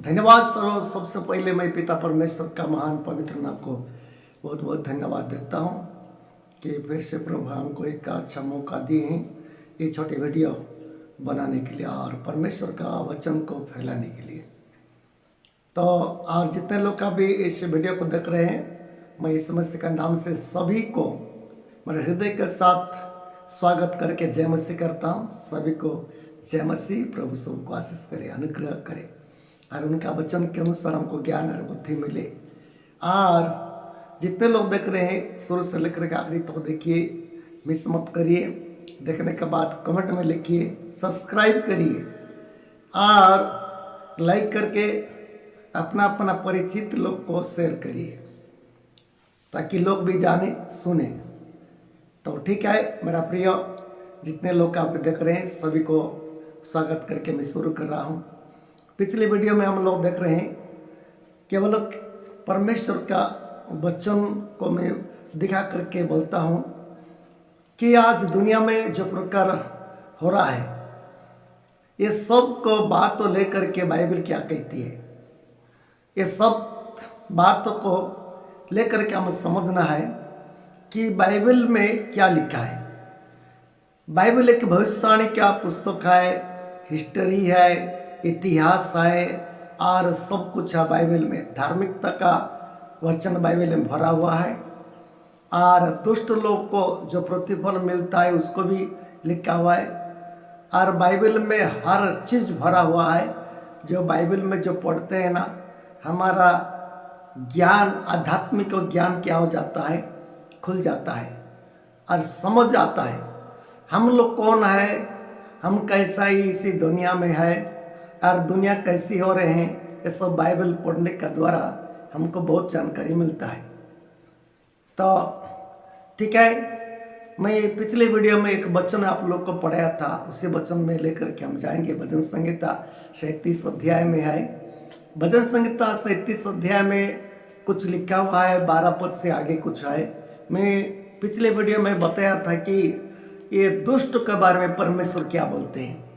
धन्यवाद सरो। सबसे पहले मैं पिता परमेश्वर का महान पवित्र नाम को बहुत बहुत धन्यवाद देता हूँ कि फिर से प्रभु हमको एक अच्छा मौका दिए हैं ये छोटे वीडियो बनाने के लिए और परमेश्वर का वचन को फैलाने के लिए। तो और जितने लोग अभी इस वीडियो को देख रहे हैं, मैं इस मसीह का नाम से सभी को मेरे हृदय के साथ स्वागत करके जय मसीह करता हूँ। सभी को जय मसीह। प्रभु सबको आशीष करे, अनुग्रह करे और उनका वचन के अनुसार हमको ज्ञान और बुद्धि मिले। और जितने लोग देख रहे हैं शुरू से लेकर के आखिरी तक देखिए, मिस मत करिए। देखने के बाद कमेंट में लिखिए, सब्सक्राइब करिए और लाइक करके अपना अपना परिचित लोग को शेयर करिए ताकि लोग भी जाने सुने। तो ठीक है मेरा प्रिय, जितने लोग आप देख रहे हैं सभी को स्वागत करके मैं शुरू कर रहा हूँ। पिछले वीडियो में हम लोग देख रहे हैं केवल परमेश्वर का वचन को मैं दिखा करके बोलता हूँ कि आज दुनिया में जो प्रकार हो रहा है ये सब को बात तो लेकर के बाइबल क्या कहती है, ये सब बातों को लेकर के हमें समझना है कि बाइबल में क्या लिखा है। बाइबल एक भविष्यवाणी का पुस्तक है, हिस्ट्री है, इतिहास है और सब कुछ है बाइबल में। धार्मिकता का वचन बाइबल में भरा हुआ है और दुष्ट लोग को जो प्रतिफल मिलता है उसको भी लिखा हुआ है। और बाइबल में हर चीज़ भरा हुआ है। जो बाइबल में जो पढ़ते हैं ना, हमारा ज्ञान, आध्यात्मिक ज्ञान क्या हो जाता है, खुल जाता है और समझ आता है हम लोग कौन है, हम कैसा ही इसी दुनिया में है और दुनिया कैसी हो रहे हैं। ये सब बाइबल पढ़ने के द्वारा हमको बहुत जानकारी मिलता है। तो ठीक है, मैं पिछले वीडियो में एक वचन आप लोग को पढ़ाया था, उसी वचन में लेकर के हम जाएंगे। भजन संहिता 37 अध्याय में है। भजन संहिता 37 अध्याय में कुछ लिखा हुआ है, 12 पद से आगे कुछ है। मैं पिछले वीडियो में बताया था कि ये दुष्ट के बारे में परमेश्वर क्या बोलते हैं।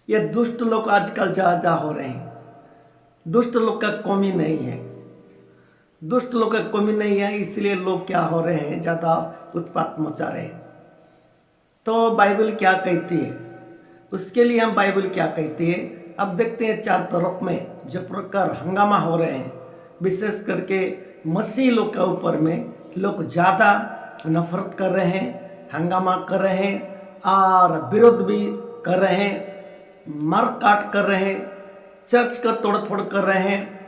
ये दुष्ट लोग आजकल जा हो रहे हैं। दुष्ट लोग का कमी नहीं है, दुष्ट लोग का कमी नहीं है, इसलिए लोग क्या हो रहे हैं, ज़्यादा उत्पात मचा रहे हैं। तो बाइबल क्या कहती है, उसके लिए हम बाइबल क्या कहती है अब देखते हैं। चार तरफ में जो प्रकार हंगामा हो रहे हैं, विशेष करके मसीह लोग के ऊपर में लोग ज़्यादा नफरत कर रहे हैं, हंगामा कर रहे हैं और विरोध भी कर रहे हैं, मार काट कर रहे हैं, चर्च का तोड़फोड़ कर रहे हैं,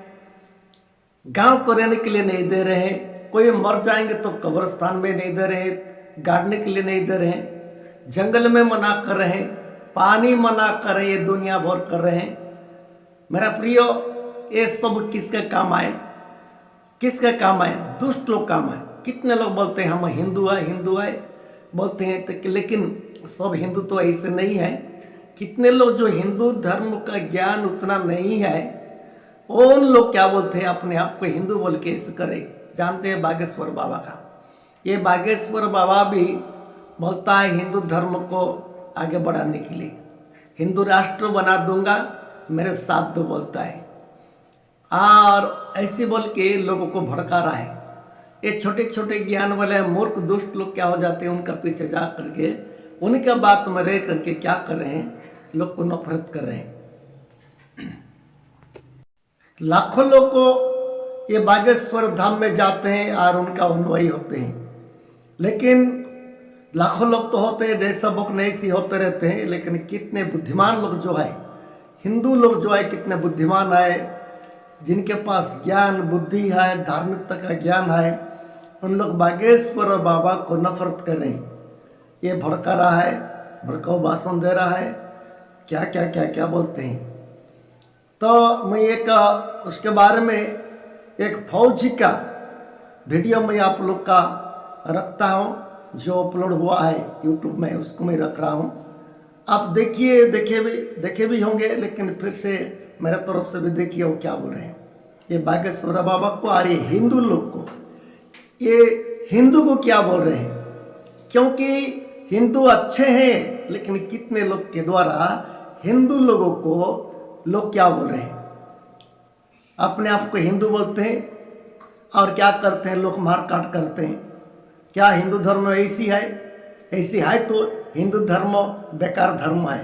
गांव को रहने के लिए नहीं दे रहे हैं, कोई मर जाएंगे तो कब्रिस्तान में नहीं दे रहे, गाड़ने के लिए नहीं दे रहे हैं, जंगल में मना कर रहे हैं, पानी मना कर रहे हैं, दुनिया भर कर रहे हैं। मेरा प्रियो, ये सब किसका काम आए, किसका काम आए? दुष्ट लोग काम आए। कितने लोग बोलते हैं हम हिंदू है बोलते हैं तो, लेकिन सब हिंदू तो ऐसे नहीं है। कितने लोग जो हिंदू धर्म का ज्ञान उतना नहीं है, उन लोग क्या बोलते हैं, अपने आप को हिंदू बोल के इसे करे। जानते हैं बागेश्वर बाबा का, ये बागेश्वर बाबा भी बोलता है हिंदू धर्म को आगे बढ़ाने के लिए हिंदू राष्ट्र बना दूंगा, मेरे साथ दो बोलता है और ऐसे बोल के लोगों को भड़का रहा है। ये छोटे छोटे ज्ञान वाले मूर्ख दुष्ट लोग क्या हो जाते हैं, उनका पीछे जा करके उनके बात में रह करके क्या कर रहे हैं, लोग को नफरत कर रहे हैं। लाखों लोग को ये बागेश्वर धाम में जाते हैं और उनका अनुयायी होते हैं, लेकिन लाखों लोग तो होते हैं जैसा बुक नहीं सी होते रहते हैं, लेकिन कितने बुद्धिमान लोग जो है, हिंदू लोग जो है कितने बुद्धिमान है, जिनके पास ज्ञान बुद्धि है, धार्मिकता का ज्ञान है, उन लोग बागेश्वर बाबा को नफरत कर रहे हैं। ये भड़का रहा है, भड़काऊ भाषण दे रहा है, क्या क्या क्या क्या बोलते हैं। तो मैं एक उसके बारे में एक फौजी का वीडियो मैं आप लोग का रखता हूँ, जो अपलोड हुआ है यूट्यूब में, उसको मैं रख रहा हूँ। आप देखिए, देखे भी होंगे, लेकिन फिर से मेरे तरफ से भी देखिए वो क्या बोल रहे हैं। ये बागेश्वर बाबा को और ये हिंदू लोग को, ये हिंदू को क्या बोल रहे हैं, क्योंकि हिंदू अच्छे हैं, लेकिन कितने लोग के द्वारा हिंदू लोगों को लोग क्या बोल रहे हैं, अपने आप को हिंदू बोलते हैं और क्या करते हैं, लोग मार काट करते हैं। क्या हिंदू धर्म ऐसी है? ऐसी है तो हिंदू धर्म बेकार धर्म है,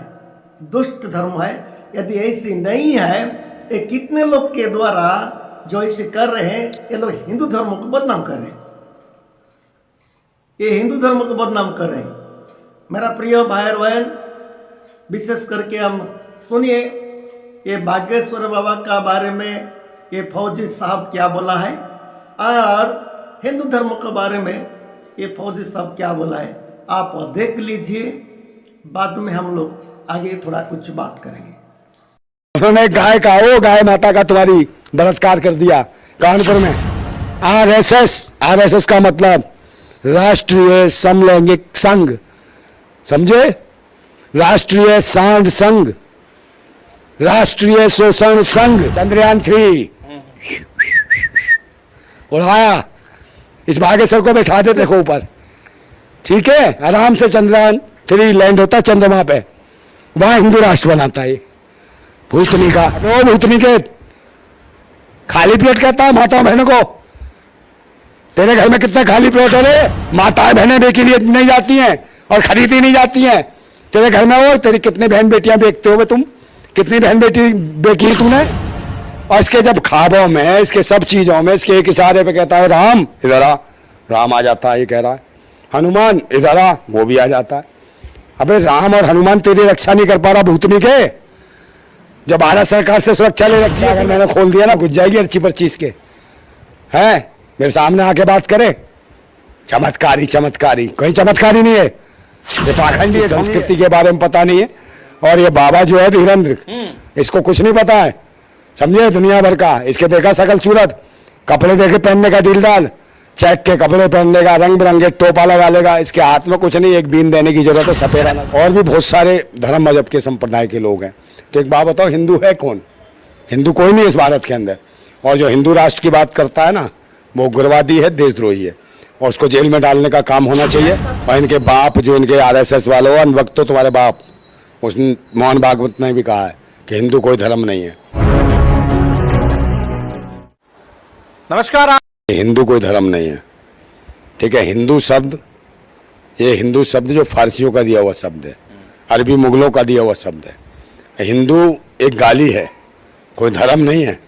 दुष्ट धर्म है। यदि ऐसी नहीं है, ये कितने लोग के द्वारा जो ऐसे कर रहे हैं, ये लोग हिंदू धर्म को बदनाम कर रहे हैं, ये हिंदू धर्म को बदनाम कर रहे हैं। मेरा प्रिय भाई और बहन, विशेष करके हम सुनिए ये बागेश्वर बाबा का बारे में ये फौजी साहब क्या बोला है और हिंदू धर्म के बारे में ये फौजी साहब क्या बोला है, आप देख लीजिए। बाद में हम लोग आगे थोड़ा कुछ बात करेंगे। उन्होंने गाय का, ओ गाय माता का तुम्हारी बलात्कार कर दिया कानपुर में। आरएसएस का मतलब राष्ट्रीय समलैंगिक संघ, समझे? राष्ट्रीय सांड संघ, राष्ट्रीय शोषण संघ। चंद्रयान 3 उड़ाया, इस बागेश्वर को बैठा दे देखो ऊपर, ठीक है? आराम से चंद्रयान 3 लैंड होता चंद्रमा पे, वहां हिंदू राष्ट्र बनाता है। भूतनी का वो भूतनी के खाली प्लेट कहता है माताओं बहनों को। तेरे घर में कितने खाली प्लेट हो रहे? माताएं बहनें बेची नहीं जाती हैं और खरीदी नहीं जाती हैं। तेरे घर में वो तेरी कितनी बहन बेटियां बेचते हो तुम? कितनी बहन बेटी बेची तुमने? और इसके जब ख्वाबों में, इसके सब चीजों में, इसके एक इशारे पे कहता है राम इधर आ, राम आ जाता है, ये कह रहा है। हनुमान इधर आ, वो भी आ जाता है। अबे राम और हनुमान तेरी रक्षा नहीं कर पा रहा भूतनी के, जब भारत सरकार से सुरक्षा ले रखी है। अगर मैंने खोल दिया ना, घुस जाएगी अर्ची पर्चीज के। है मेरे सामने आके बात करे, चमत्कारी चमत्कारी, कोई चमत्कारी नहीं है, ये पाखंडी है, संस्कृति के बारे में पता नहीं है। और ये बाबा जो है धीरेन्द्र, इसको कुछ नहीं पता है, समझे? दुनिया भर का इसके देखा सकल सूरत, कपड़े देखे पहनने का डील डाल, चेक के कपड़े पहन लेगा, रंग बिरंगे टोपा लगा लेगा, इसके हाथ में कुछ नहीं, एक बीन देने की जरूरत है, सपेरा। और भी बहुत सारे धर्म मजहब के संप्रदाय के लोग हैं। तो एक बात बताओ, हिंदू है कौन? हिंदू कोई नहीं इस भारत के अंदर। और जो हिंदू राष्ट्र की बात करता है ना, वो उग्रवादी है, देशद्रोही है, और उसको जेल में डालने का काम होना चाहिए। और इनके बाप जो इनके आरएसएस वाले हो, वक्त तो तुम्हारे बाप, उस मोहन भागवत ने भी कहा है कि हिंदू कोई धर्म नहीं है। नमस्कार। हिंदू कोई धर्म नहीं है, ठीक है? हिंदू शब्द, ये हिंदू शब्द जो फारसियों का दिया हुआ शब्द है, अरबी मुगलों का दिया हुआ शब्द है। हिंदू एक गाली है, कोई धर्म नहीं है।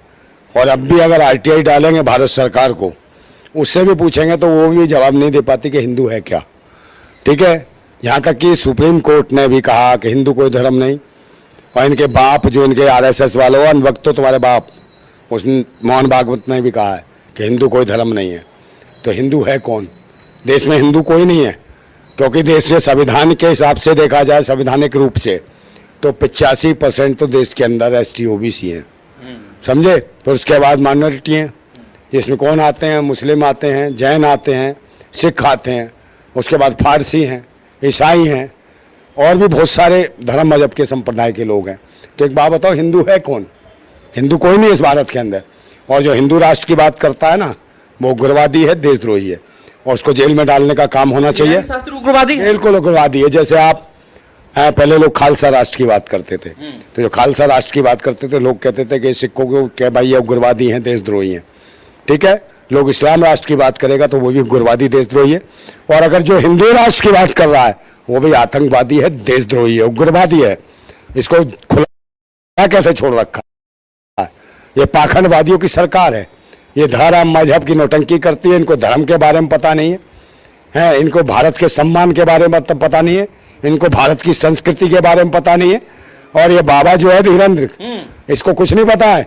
और अब भी अगर आरटीआई डालेंगे भारत सरकार को, उससे भी पूछेंगे तो वो भी जवाब नहीं दे पाती कि हिंदू है क्या, ठीक है? यहाँ तक कि सुप्रीम कोर्ट ने भी कहा कि हिंदू कोई धर्म नहीं। और इनके बाप जो इनके आरएसएस वाले हो, वक्त तो तुम्हारे बाप, उस मोहन भागवत ने भी कहा है कि हिंदू कोई धर्म नहीं है। तो हिंदू है कौन? देश में हिंदू कोई नहीं है, क्योंकि देश में संविधान के हिसाब से देखा जाए, संवैधानिक रूप से तो 85% तो देश के अंदर एसटी ओबीसी हैं, समझे? फिर उसके बाद माइनॉरिटी हैं, जिसमें कौन आते हैं? मुस्लिम आते हैं, जैन आते हैं, सिख आते हैं, उसके बाद फारसी हैं, ईसाई हैं, और भी बहुत सारे धर्म मजहब के संप्रदाय के लोग हैं। तो एक बात बताओ, हिंदू है कौन? हिंदू कोई नहीं इस भारत के अंदर। और जो हिंदू राष्ट्र की बात करता है ना, वो उग्रवादी है, देशद्रोही है, और उसको जेल में डालने का काम होना चाहिए। उग्रवादी, बिल्कुल उग्रवादी है। जैसे आप पहले लोग खालसा राष्ट्र की बात करते थे, तो जो खालसा राष्ट्र की बात करते थे, लोग कहते थे कि सिखों को क्या भाई ये उग्रवादी हैं, देशद्रोही हैं, ठीक है? लोग इस्लाम राष्ट्र की बात करेगा तो वो भी उग्रवादी, देशद्रोही है। और अगर जो हिंदू राष्ट्र की बात कर रहा है, वो भी आतंकवादी है, देशद्रोही है, उग्रवादी है। इसको खुला कैसे छोड़ रखा है? ये पाखंडवादियों की सरकार है। ये धर्म मजहब की नौटंकी करती है, इनको धर्म के बारे में पता नहीं है, इनको भारत के सम्मान के बारे में पता नहीं है, इनको भारत की संस्कृति के बारे में पता नहीं है। और ये बाबा जो है धीरेन्द्र, इसको कुछ नहीं पता है,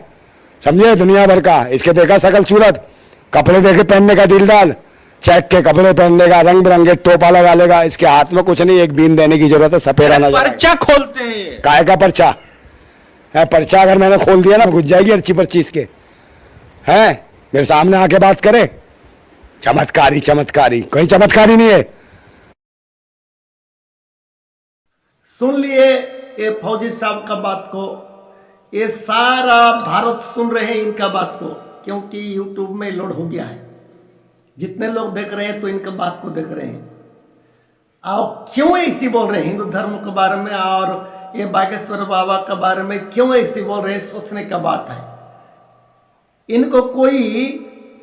समझे? दुनिया भर का इसके देखा सकल सूरत, कपड़े देखे पहनने का डील डाल, चेक के कपड़े पहन लेगा, रंग बिरंगे टोपा लगा लेगा, इसके हाथ में कुछ नहीं, एक बीन देने की जरूरत है, सपेरा नजर। पर्चा खोलते हैं, काय का पर्चा है? पर्चा अगर मैंने खोल दिया ना, घुस जाएगी अर्ची पर्चीज के। है मेरे सामने आके बात करे, चमत्कारी चमत्कारी, कोई चमत्कारी नहीं है। सुन लिए ये फौजी साहब का बात को, ये सारा भारत सुन रहे हैं इनका बात को, क्योंकि यूट्यूब में लोड हो गया है। जितने लोग देख रहे हैं तो इनका बात को देख रहे हैं। आप क्यों ऐसी बोल रहे हैं हिंदू धर्म के बारे में, और ये बागेश्वर बाबा के बारे में क्यों ऐसी बोल रहे हैं? सोचने का बात है। इनको कोई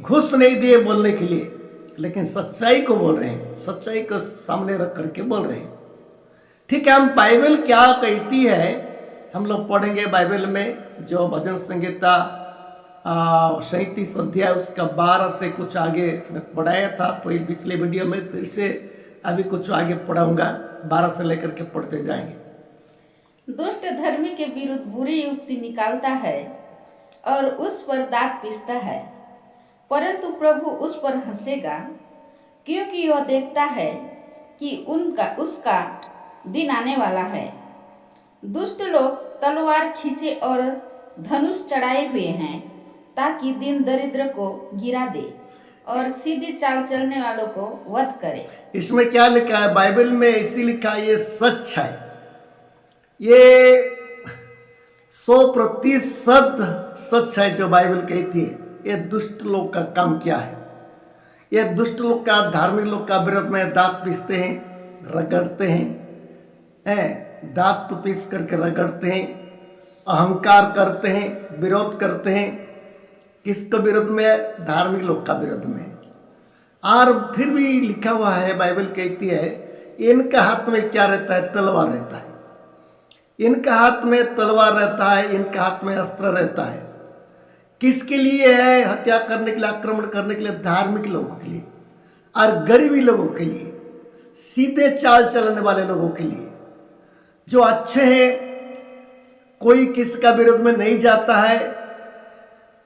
घुस नहीं दिए बोलने के लिए, लेकिन सच्चाई को बोल रहे हैं, सच्चाई को सामने रख करके बोल रहे हैं। ठीक है, हम बाइबल क्या कहती है हम लोग पढ़ेंगे। बाइबल में जो भजन संहिता 37 अध्याय उसका 12 से कुछ आगे मैं पढ़ाया था पिछले वीडियो में, फिर से अभी कुछ आगे पढ़ाऊंगा, 12 से लेकर के पढ़ते जाएंगे। दुष्ट धर्मी के विरुद्ध बुरी युक्ति निकालता है और उस पर दांत पीसता है, परंतु प्रभु उस पर हंसेगा, क्योंकि वह देखता है कि उसका दिन आने वाला है। दुष्ट लोग तलवार खींचे और धनुष चढ़ाए हुए हैं, ताकि दिन दरिद्र को गिरा दे और सीधी चाल चलने वालों को वध करे। इसमें क्या लिखा है बाइबल में? इसी लिखा है, ये सच है, ये 100% सच है जो बाइबल कहती है। ये दुष्ट लोग का काम क्या है? ये दुष्ट लोग का, धार्मिक लोग का विरोध में दांत पीसते हैं, रगड़ते हैं, दांत पीस करके रगड़ते हैं, अहंकार करते हैं, विरोध करते हैं। किसके विरोध में? धार्मिक लोग का विरोध में। और फिर भी लिखा हुआ है, बाइबल कहती है, इनका हाथ में क्या रहता है? तलवार रहता है। इनका हाथ में तलवार रहता है, इनका हाथ में अस्त्र रहता है। किसके लिए है? हत्या करने के लिए, आक्रमण करने के लिए, धार्मिक लोगों के लिए और गरीबी लोगों के लिए, सीधे चाल चलने वाले लोगों के लिए, जो अच्छे हैं, कोई किसी का विरोध में नहीं जाता है,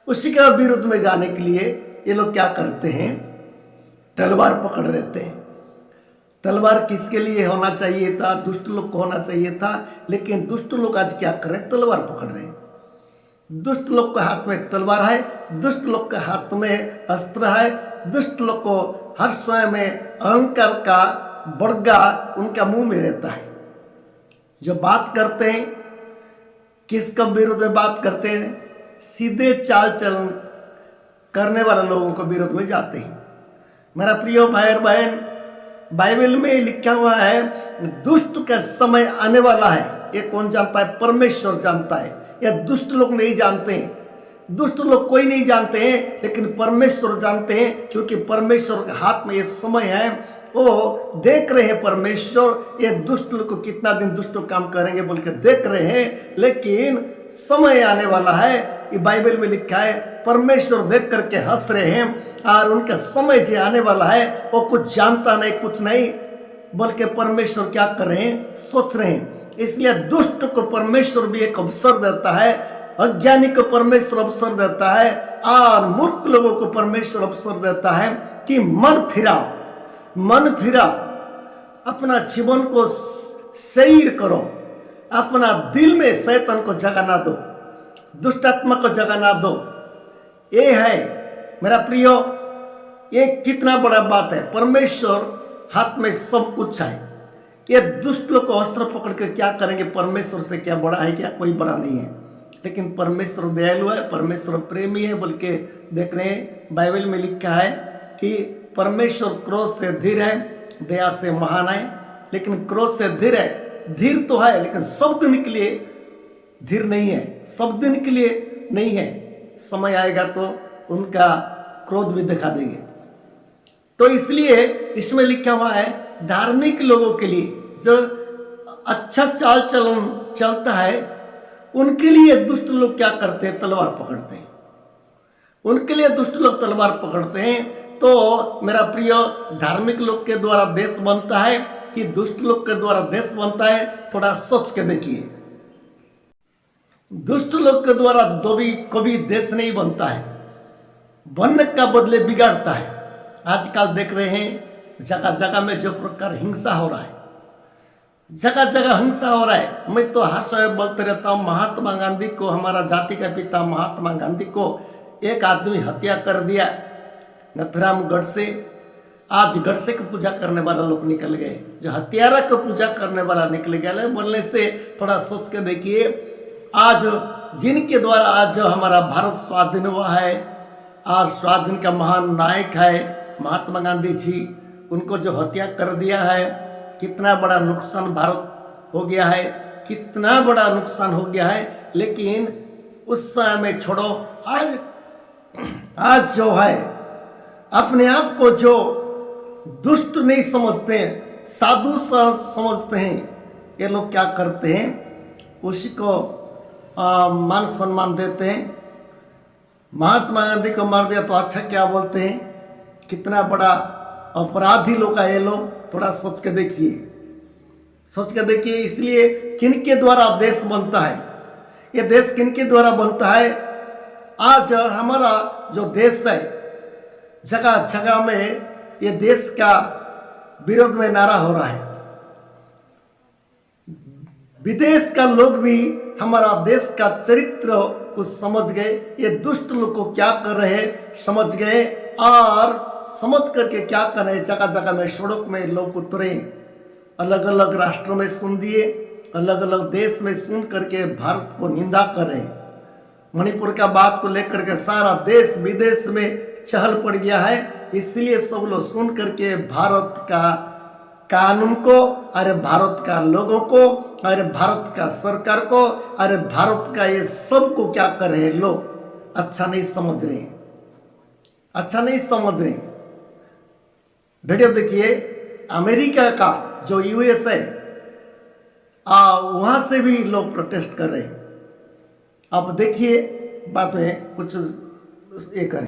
उसी का विरोध में जाने के लिए ये लोग क्या करते हैं? तलवार पकड़ रहते हैं। तलवार किसके लिए होना चाहिए था? दुष्ट लोग को होना चाहिए था, लेकिन दुष्ट लोग आज क्या कर रहे हैं? तलवार पकड़ रहे हैं। दुष्ट लोग के हाथ में तलवार है, दुष्ट लोग के हाथ में अस्त्र है, दुष्ट लोग को हर समय में अहंकार का बड़गा उनका मुंह में रहता है। जो बात करते हैं, किसका विरोध में बात करते हैं? सीधे चाल चलन करने वाले लोगों को विरोध में जाते हैं। मेरा प्रिय भाई और बहन, बाइबल में लिखा हुआ है, दुष्ट का समय आने वाला है। ये कौन जानता है? परमेश्वर जानता है। यह दुष्ट लोग नहीं जानते हैं, दुष्ट लोग कोई नहीं जानते हैं, लेकिन परमेश्वर जानते हैं, क्योंकि परमेश्वर के हाथ में ये समय है। वो देख रहे हैं परमेश्वर, ये दुष्ट लोग को कितना दिन दुष्ट काम करेंगे बोल के देख रहे हैं, लेकिन समय आने वाला है। ये बाइबल में लिखा है, परमेश्वर देख करके हंस रहे हैं और उनका समय जो आने वाला है वो कुछ जानता नहीं, कुछ नहीं बोल के परमेश्वर क्या कर रहे हैं? सोच रहे हैं। इसलिए दुष्ट को परमेश्वर भी एक अवसर देता है, अज्ञानी को परमेश्वर अवसर देता है और मूर्ख लोगों को परमेश्वर अवसर देता है कि मन फिराओ, मन फिराओ, अपना जीवन को सही करो, अपना दिल में शैतान को जगह ना दो, दुष्ट आत्मा को जगह ना दो। ये है मेरा प्रियो, ये कितना बड़ा बात है। परमेश्वर हाथ में सब कुछ है। ये दुष्ट लोग को अस्त्र पकड़ के क्या करेंगे? परमेश्वर से क्या बड़ा है? क्या कोई बड़ा नहीं है। लेकिन परमेश्वर दयालु है, परमेश्वर प्रेमी है बोल के देख रहे हैं। बाइबल में लिखा है कि परमेश्वर क्रोध से धीर है, दया से महान है। लेकिन क्रोध से धीर है, धीर तो है, लेकिन सब दिन के लिए धीर नहीं है, सब दिन के लिए नहीं है। समय आएगा तो उनका क्रोध भी दिखा देंगे। तो इसलिए इसमें लिखा हुआ है, धार्मिक लोगों के लिए, जो अच्छा चाल चलन चलता है, उनके लिए दुष्ट लोग क्या करते हैं? तलवार पकड़ते हैं। उनके लिए दुष्ट लोग तलवार पकड़ते हैं। तो मेरा प्रिय, धार्मिक लोग के द्वारा देश बनता है कि दुष्ट लोग के द्वारा देश बनता है? थोड़ा सोच के देखिए। दुष्ट लोग के द्वारा कभी देश नहीं बनता है, बनने का बदले बिगाड़ता है। आजकल देख रहे हैं जगह जगह में जो प्रकार हिंसा हो रहा है, जगह जगह हिंसा हो रहा है। मैं तो हर समय बोलते रहता हूँ, महात्मा गांधी को, हमारा जाति का पिता महात्मा गांधी को एक आदमी हत्या कर दिया नथुरामगढ़ से। आज गड़से की पूजा करने वाला लोग निकल गए, जो हत्यारा को पूजा करने वाला निकल गया। बोलने से थोड़ा सोच के देखिए, आज जिनके द्वारा आज जो हमारा भारत स्वाधीन हुआ है और स्वाधीन का महान नायक है महात्मा गांधी जी, उनको जो हत्या कर दिया है, कितना बड़ा नुकसान भारत हो गया है, कितना बड़ा नुकसान हो गया है। लेकिन उस समय में छोड़ो, आज आज जो है अपने आप को जो दुष्ट नहीं समझते हैं, साधु समझते हैं, ये लोग क्या करते हैं, उसी को मान सम्मान देते हैं। महात्मा गांधी को मार दिया तो अच्छा क्या बोलते हैं, कितना बड़ा अपराधी लोग है ये लोग। थोड़ा सोच के देखिए, सोच के देखिए। इसलिए किनके द्वारा देश बनता है, ये देश किनके द्वारा बनता है। आज हमारा जो देश है, जगह जगह में ये देश का विरोध में नारा हो रहा है। विदेश का लोग भी हमारा देश का चरित्र को समझ गए, ये दुष्ट लोग को क्या कर रहे हैं समझ गए, और समझ करके क्या कर रहे हैं, जगह जगह में सड़क में लोग उतरे, अलग अलग राष्ट्रों में सुन दिए, अलग अलग देश में सुन करके भारत को निंदा कर रहे हैं। मणिपुर का बात को लेकर के सारा देश विदेश में चहल पड़ गया है। इसलिए सब लोग सुन करके भारत का कानून को, अरे भारत का लोगों को, अरे भारत का सरकार को, अरे भारत का ये सब को क्या कर रहे हैं लोग, अच्छा नहीं समझ रहे, अच्छा नहीं समझ रहे। वीडियो देखिए, अमेरिका का जो यूएस है, वहां से भी लोग प्रोटेस्ट कर रहे हैं। आप देखिए, बाद में कुछ ये करें।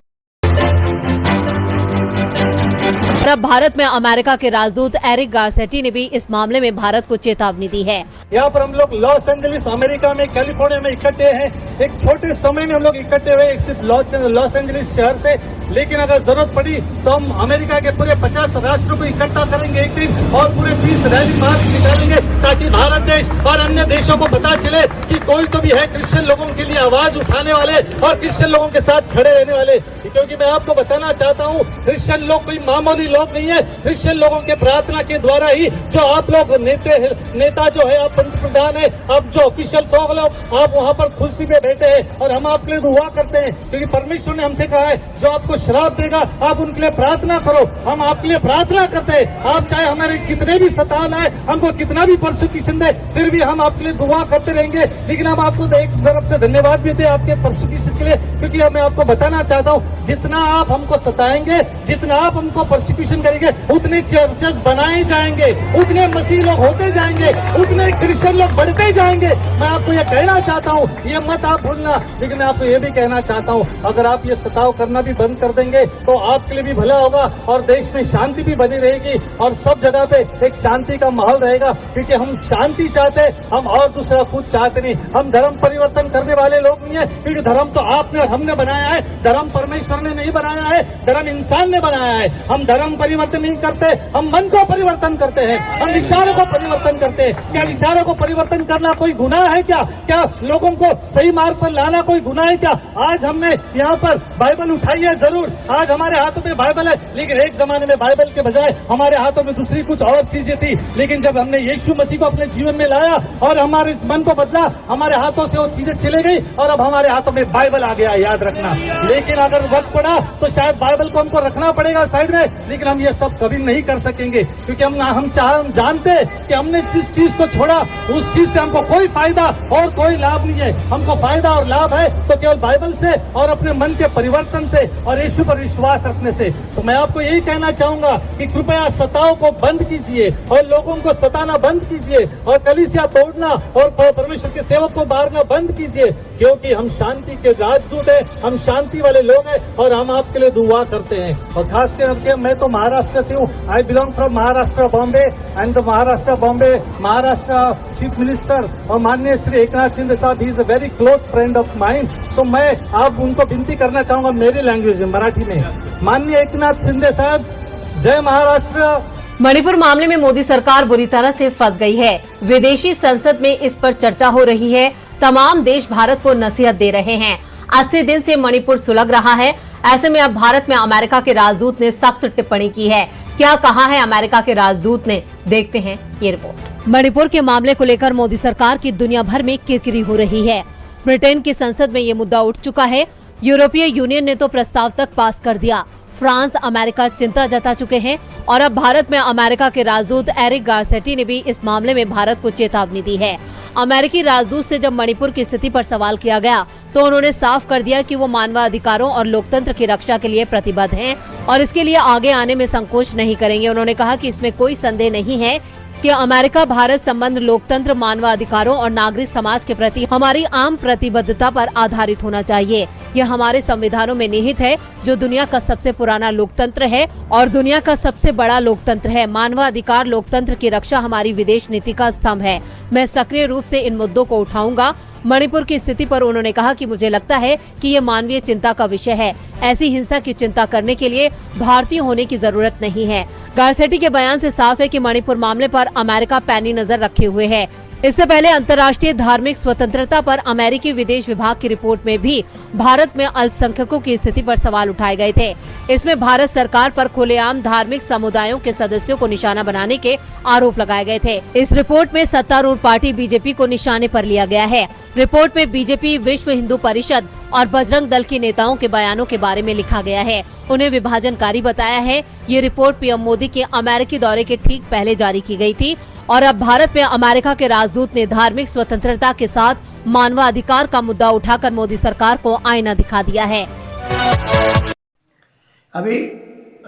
और अब भारत में अमेरिका के राजदूत एरिक गारसेटी ने भी इस मामले में भारत को चेतावनी दी है। यहाँ पर हम लोग लॉस एंजलिस अमेरिका में, कैलिफोर्निया में इकट्ठे हैं। एक छोटे समय में हम लोग इकट्ठे हुए, एक सिर्फ लॉस एंजलिस शहर से, लेकिन अगर जरूरत पड़ी तो हम अमेरिका के पूरे 50 राष्ट्रों को इकट्ठा करेंगे एक दिन, और पूरे 20 रैली मार्च निकालेंगे, ताकि भारत देश और अन्य देशों को पता चले कि कोई तो भी है क्रिश्चियन लोगों के लिए आवाज उठाने वाले और क्रिश्चियन लोगों के साथ खड़े रहने वाले। क्योंकि मैं आपको बताना चाहता हूँ, क्रिश्चियन लोग कोई मामूली लोग नहीं है। क्रिश्चियन लोगों के प्रार्थना के द्वारा ही जो आप लोग नेता जो है, आप पंतप्रधान है, आप जो ऑफिशियल्स हो लोग, आप वहाँ पर कुर्सी पे बैठे हैं और हम आपके लिए दुआ करते हैं। क्योंकि परमेश्वर ने हमसे कहा है, जो आपको श्राप देगा आप उनके लिए प्रार्थना करो। हम आपके लिए प्रार्थना करते हैं। आप चाहे हमारे कितने भी सताव आए, हमको कितना भी परसिक्यूशन दे, फिर भी हम आपके लिए दुआ करते रहेंगे। लेकिन हम आपको एक तरफ से धन्यवाद भी देते आपके परसिक्यूशन के लिए, क्योंकि मैं आपको बताना चाहता हूँ, जितना आप हमको सताएंगे, जितना आप हमको परसिक्यूशन करेंगे, उतने चर्चेस बनाए जाएंगे, उतने मसीह लोग होते जाएंगे, उतने क्रिश्चियन लोग बढ़ते जाएंगे। मैं आपको ये कहना चाहता हूँ, ये मत आप भूलना। लेकिन मैं आपको ये भी कहना चाहता हूँ, अगर आप ये सताव करना भी बंद कर देंगे तो आपके लिए भी भला होगा, और देश में शांति भी बनी रहेगी, और सब जगह पे एक शांति का माहौल रहेगा। क्योंकि हम शांति चाहते, हम और दूसरा कुछ चाहते नहीं। हम धर्म परिवर्तन करने वाले लोग नहीं है, क्योंकि धर्म तो आपने और हमने बनाया है, धर्म परमेश्वर ने नहीं बनाया है, धर्म इंसान ने बनाया है। हम धर्म परिवर्तन नहीं करते, हम मन को परिवर्तन करते हैं, हम विचारों को परिवर्तन करते हैं। क्या विचारों को परिवर्तन करना कोई गुनाह है क्या? क्या लोगों को सही मार्ग पर लाना कोई गुनाह है क्या? आज हमने यहाँ पर बाइबल उठाई है, जरूर आज हमारे हाथों में बाइबल है, लेकिन एक जमाने में बाइबल के बजाय हमारे हाथों में दूसरी कुछ और चीजें थी। लेकिन जब हमने यीशु मसीह को अपने जीवन में लाया और हमारे मन को बदला, हमारे हाथों से वो चीजें चले गई और अब हमारे हाथों में बाइबल आ गया, याद रखना। लेकिन अगर वक्त पड़ा तो शायद बाइबल को हमको रखना पड़ेगा साइड में, लेकिन हम ये सब कभी नहीं कर सकेंगे। क्योंकि हम जानते हैं कि हमने जिस चीज को छोड़ा, उस चीज से हमको कोई फायदा और कोई लाभ नहीं है। हमको फायदा और लाभ है तो केवल बाइबल से और अपने मन के परिवर्तन से और यीशु पर विश्वास रखने से। तो मैं आपको यही कहना चाहूंगा कि कृपया सताव को बंद कीजिए और लोगों को सताना बंद कीजिए और कलीसिया तोड़ना और परमेश्वर के सेवक को मारना बंद कीजिए। क्योंकि हम शांति के राजदूत हैं, हम शांति वाले लोग हैं और हम आपके लिए दुआ करते हैं। और खास करके मैं तो महाराष्ट्र से हूँ, I belong from Maharashtra Bombay, and the Maharashtra Bombay Maharashtra chief minister और माननीय श्री एकनाथ शिंदे साहब, he is a very close friend of mine. So मैं आप उनको विनती करना चाहूंगा मेरी लैंग्वेज में, मराठी में। माननीय एकनाथ शिंदे साहब, जय महाराष्ट्र। मणिपुर मामले में मोदी सरकार बुरी तरह से फंस गई है। विदेशी संसद में इस पर चर्चा हो रही है। तमाम देश भारत को नसीहत दे रहे हैं। 80 दिन से मणिपुर सुलग रहा है। ऐसे में अब भारत में अमेरिका के राजदूत ने सख्त टिप्पणी की है। क्या कहा है अमेरिका के राजदूत ने, देखते हैं ये रिपोर्ट। मणिपुर के मामले को लेकर मोदी सरकार की दुनिया भर में किरकिरी हो रही है। ब्रिटेन की संसद में ये मुद्दा उठ चुका है। यूरोपीय यूनियन ने तो प्रस्ताव तक पास कर दिया। फ्रांस, अमेरिका चिंता जता चुके हैं और अब भारत में अमेरिका के राजदूत एरिक गारसेटी ने भी इस मामले में भारत को चेतावनी दी है। अमेरिकी राजदूत से जब मणिपुर की स्थिति पर सवाल किया गया तो उन्होंने साफ कर दिया कि वो मानवाधिकारों और लोकतंत्र की रक्षा के लिए प्रतिबद्ध हैं और इसके लिए आगे आने में संकोच नहीं करेंगे। उन्होंने कहा कि इसमें कोई संदेह नहीं है कि अमेरिका भारत संबंध लोकतंत्र, मानवाधिकारों और नागरिक समाज के प्रति हमारी आम प्रतिबद्धता पर आधारित होना चाहिए। यह हमारे संविधानों में निहित है, जो दुनिया का सबसे पुराना लोकतंत्र है और दुनिया का सबसे बड़ा लोकतंत्र है। मानवाधिकार, लोकतंत्र की रक्षा हमारी विदेश नीति का स्तंभ है। मैं सक्रिय रूप से इन मुद्दों को उठाऊंगा। मणिपुर की स्थिति पर उन्होंने कहा कि मुझे लगता है कि ये मानवीय चिंता का विषय है। ऐसी हिंसा की चिंता करने के लिए भारतीय होने की जरूरत नहीं है। गारसेटी के बयान से साफ है कि मणिपुर मामले पर अमेरिका पैनी नजर रखे हुए है। इससे पहले अंतर्राष्ट्रीय धार्मिक स्वतंत्रता पर अमेरिकी विदेश विभाग की रिपोर्ट में भी भारत में अल्पसंख्यकों की स्थिति पर सवाल उठाए गए थे। इसमें भारत सरकार पर खुलेआम धार्मिक समुदायों के सदस्यों को निशाना बनाने के आरोप लगाए गए थे। इस रिपोर्ट में सत्तारूढ़ पार्टी बीजेपी को निशाने पर लिया गया है। रिपोर्ट में बीजेपी, विश्व हिंदू परिषद और बजरंग दल के नेताओं के बयानों के बारे में लिखा गया है। उन्हें विभाजनकारी बताया है। ये रिपोर्ट पीएम मोदी के अमेरिकी दौरे के ठीक पहले जारी की गई थी और अब भारत में अमेरिका के राजदूत ने धार्मिक स्वतंत्रता के साथ मानवाधिकार का मुद्दा उठाकर मोदी सरकार को आईना दिखा दिया है। अभी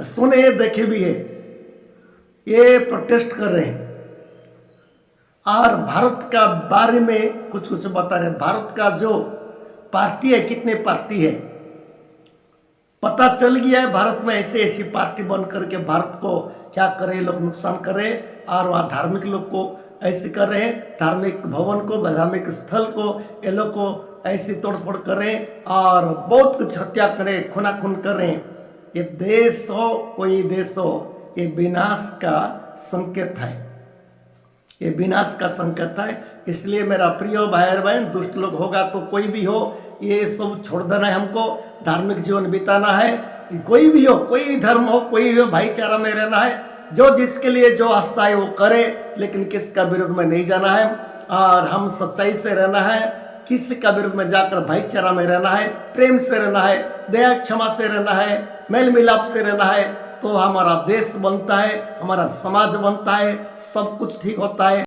सुने देखे भी है, ये प्रोटेस्ट कर रहे हैं और भारत का बारे में कुछ कुछ बता रहे हैं। भारत का जो पार्टी है, कितने पार्टी है पता चल गया है। भारत में ऐसे ऐसी पार्टी बन करके भारत को क्या करे, लोग नुकसान करे और वहाँ धार्मिक लोग को ऐसे कर रहे हैं। धार्मिक भवन को, धार्मिक स्थल को ये लोग को ऐसी तोड़फोड़ करें और बहुत कुछ हत्या करें, खूनाखून करें। ये देश हो, कोई देश हो, ये विनाश का संकेत है। ये विनाश का संकेत है। इसलिए मेरा प्रिय भाई और बहन, दुष्ट लोग होगा तो कोई भी हो, ये सब छोड़ देना है हमको। धार्मिक जीवन बिताना है, कोई भी हो, कोई भी धर्म हो, कोई भी हो, भाईचारा में रहना है। जो जिसके लिए जो आस्था है वो करे, लेकिन किसका विरोध में नहीं जाना है और हम सच्चाई से रहना है। किसी का विरोध में जाकर भाईचारा में रहना है, प्रेम से रहना है, दया क्षमा से रहना है, मेल मिलाप से रहना है। तो हमारा देश बनता है, हमारा समाज बनता है, सब कुछ ठीक होता है।